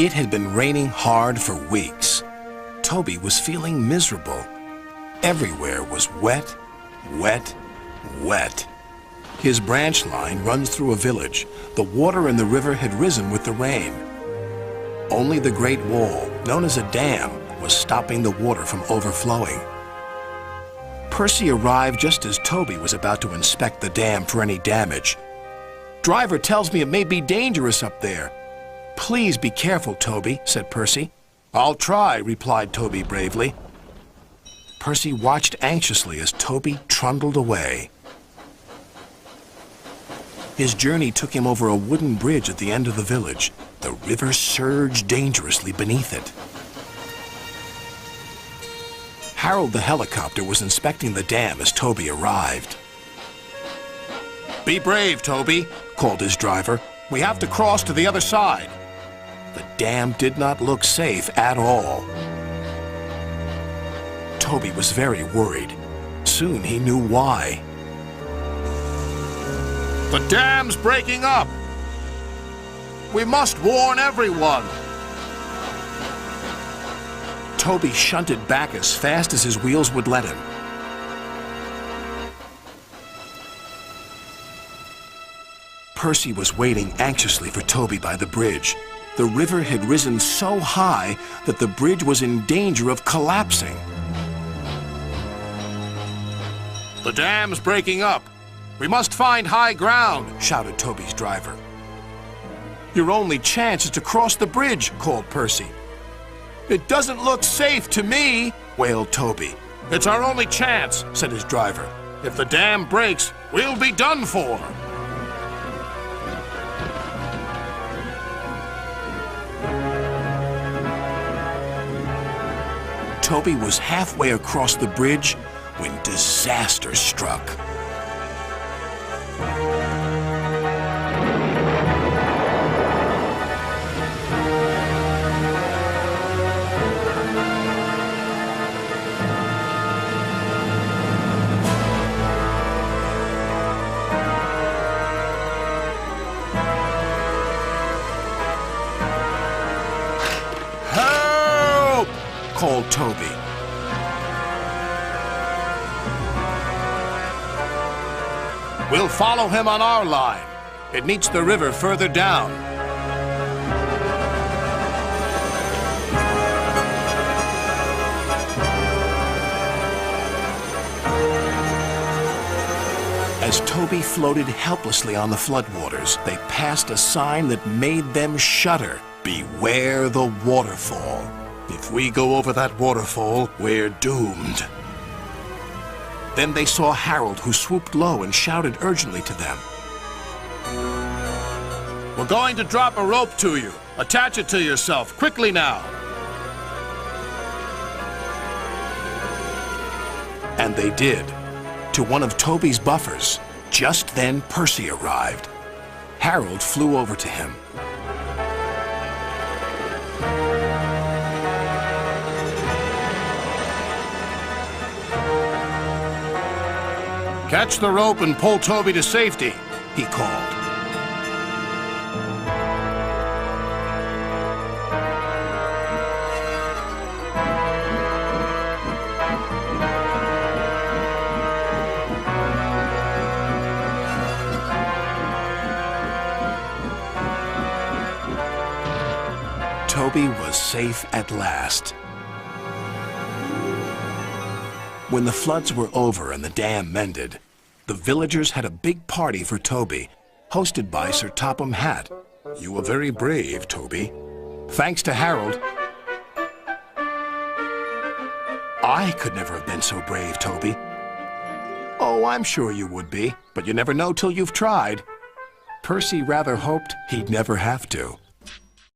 It had been raining hard for weeks. Toby was feeling miserable. Everywhere was wet, wet, wet. His branch line runs through a village. The water in the river had risen with the rain. Only the Great Wall, known as a dam, was stopping the water from overflowing. Percy arrived just as Toby was about to inspect the dam for any damage. "Driver tells me it may be dangerous up there." "Please be careful, Toby," said Percy. "I'll try," replied Toby bravely. Percy watched anxiously as Toby trundled away. His journey took him over a wooden bridge at the end of the village. The river surged dangerously beneath it. Harold the helicopter was inspecting the dam as Toby arrived. "Be brave, Toby," called his driver. "We have to cross to the other side." The dam did not look safe at all. Toby was very worried. Soon he knew why. "The dam's breaking up! We must warn everyone!" Toby shunted back as fast as his wheels would let him. Percy was waiting anxiously for Toby by the bridge. The river had risen so high that the bridge was in danger of collapsing. "The dam's breaking up. We must find high ground," shouted Toby's driver. "Your only chance is to cross the bridge," called Percy. "It doesn't look safe to me," wailed Toby. "It's our only chance," said his driver. "If the dam breaks, we'll be done for." Toby was halfway across the bridge when disaster struck. "Help!" called Toby. "We'll follow him on our line. It meets the river further down." As Toby floated helplessly on the floodwaters, they passed a sign that made them shudder. "Beware the waterfall. If we go over that waterfall, we're doomed." Then they saw Harold, who swooped low and shouted urgently to them. "We're going to drop a rope to you. Attach it to yourself, quickly now." And they did, to one of Toby's buffers. Just then Percy arrived. Harold flew over to him. "Catch the rope and pull Toby to safety," he called. Toby was safe at last. When the floods were over and the dam mended, the villagers had a big party for Toby, hosted by Sir Topham Hatt. "You were very brave, Toby." "Thanks to Harold." "I could never have been so brave, Toby." "Oh, I'm sure you would be, but you never know till you've tried." Percy rather hoped he'd never have to.